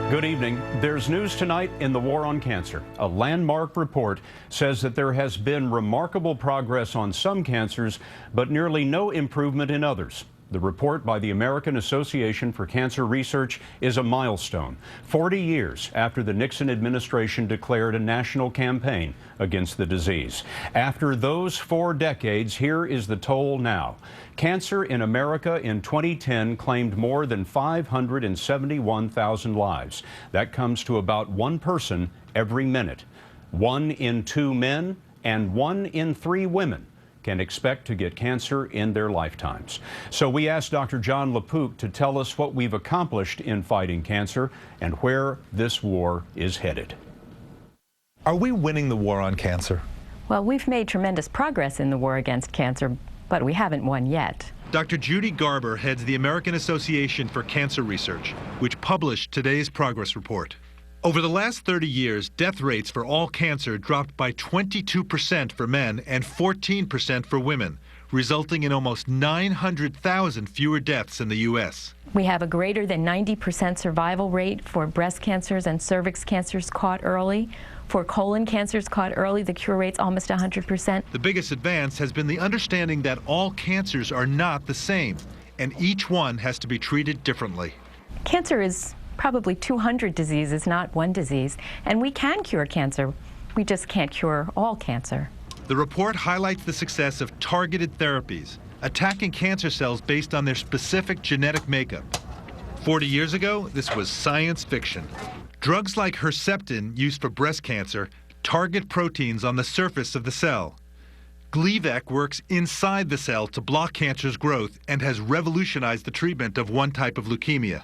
Good evening. There's news tonight in the war on cancer. A landmark report says that there has been remarkable progress on some cancers, but nearly no improvement in others. The report by the American Association for Cancer Research is a milestone, 40 years after the Nixon administration declared a national campaign against the disease. After those 4 decades, here is the toll now. Cancer in America in 2010 claimed more than 571,000 lives. That comes to about 1 person every minute. 1 in 2 men and 1 in 3 women can expect to get cancer in their lifetimes. So we asked Dr. John LaPook to tell us what we've accomplished in fighting cancer and where this war is headed. Are we winning the war on cancer? Well, we've made tremendous progress in the war against cancer, but we haven't won yet. Dr. Judy Garber heads the American Association for Cancer Research, which published today's progress report. Over the last 30 years, death rates for all cancer dropped by 22% for men and 14% for women, resulting in almost 900,000 fewer deaths in the U.S. We have a greater than 90% survival rate for breast cancers and cervix cancers caught early. For colon cancers caught early, the cure rate's almost 100%. The biggest advance has been the understanding that all cancers are not the same, and each one has to be treated differently. Cancer is probably 200 diseases, not one disease, and we can cure cancer. We just can't cure all cancer. The report highlights the success of targeted therapies, attacking cancer cells based on their specific genetic makeup. 40 years ago, this was science fiction. Drugs like Herceptin, used for breast cancer, target proteins on the surface of the cell. Gleevec works inside the cell to block cancer's growth and has revolutionized the treatment of one type of leukemia.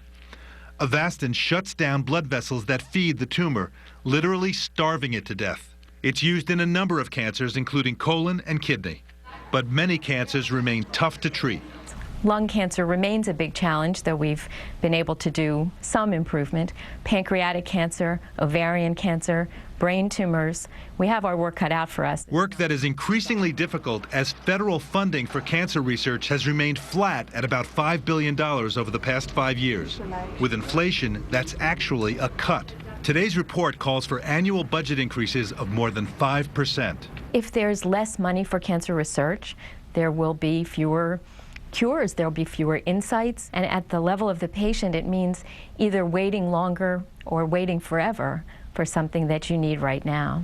Avastin shuts down blood vessels that feed the tumor, literally starving it to death. It's used in a number of cancers, including colon and kidney. But many cancers remain tough to treat. Lung cancer remains a big challenge, though we've been able to do some improvement. Pancreatic cancer, ovarian cancer, brain tumors, we have our work cut out for us. Work that is increasingly difficult as federal funding for cancer research has remained flat at about $5 billion over the past 5 years. With inflation, that's actually a cut. Today's report calls for annual budget increases of more than 5%. If there's less money for cancer research, there will be fewer cures, there'll be fewer insights, and at the level of the patient, it means either waiting longer or waiting forever for something that you need right now.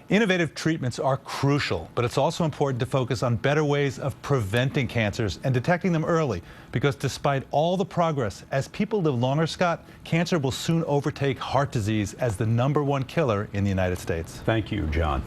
Innovative treatments are crucial, but it's also important to focus on better ways of preventing cancers and detecting them early, because despite all the progress, as people live longer, Scott, cancer will soon overtake heart disease as the #1 killer in the United States. Thank you, John.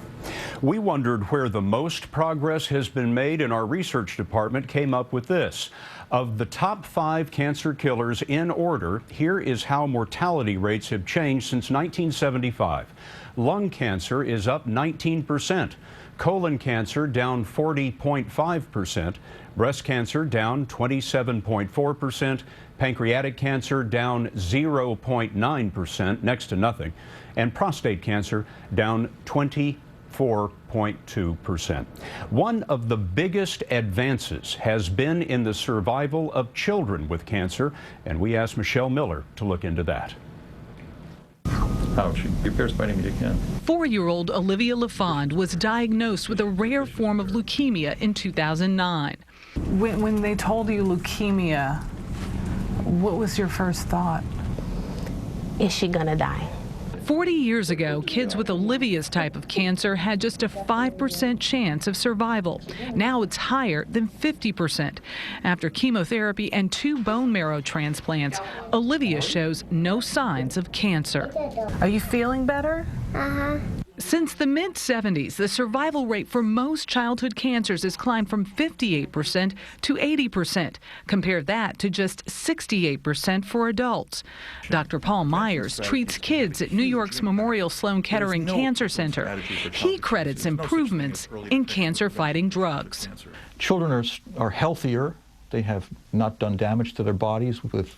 We wondered where the most progress has been made, and our research department came up with this. Of the top 5 cancer killers in order, here is how mortality rates have changed since 1975. Lung cancer is up 19%, colon cancer down 40.5%, breast cancer down 27.4%, pancreatic cancer down 0.9%, next to nothing, and prostate cancer down 24.2%. One of the biggest advances has been in the survival of children with cancer, and we asked Michelle Miller to look into that. Ouch, your bear's biting me again. 4-year-old Olivia LaFond was diagnosed with a rare form of leukemia in 2009. When they told you leukemia, what was your first thought? Is she gonna die? 40 years ago, kids with Olivia's type of cancer had just a 5% chance of survival. Now it's higher than 50%. After chemotherapy and 2 bone marrow transplants, Olivia shows no signs of cancer. Are you feeling better? Since the mid-70s, the survival rate for most childhood cancers has climbed from 58% to 80%. Compare that to just 68% for adults. Dr. Paul Myers treats kids at New York's Memorial Sloan Kettering Cancer Center. He credits improvements in cancer-fighting drugs. Children are healthier. They have not done damage to their bodies with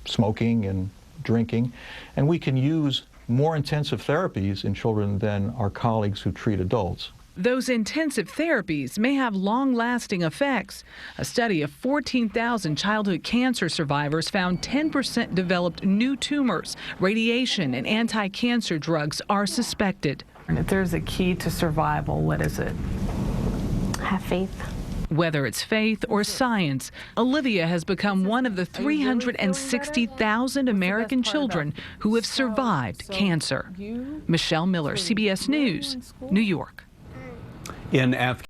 smoking and drinking, and we can use more intensive therapies in children than our colleagues who treat adults. Those intensive therapies may have long-lasting effects. A study of 14,000 childhood cancer survivors found 10% developed new tumors. Radiation and anti-cancer drugs are suspected. And if there's a key to survival, what is it? Have faith. Whether it's faith or science, Olivia has become one of the 360,000 American children who have survived cancer. Michelle Miller, CBS News, New York. In Afghanistan.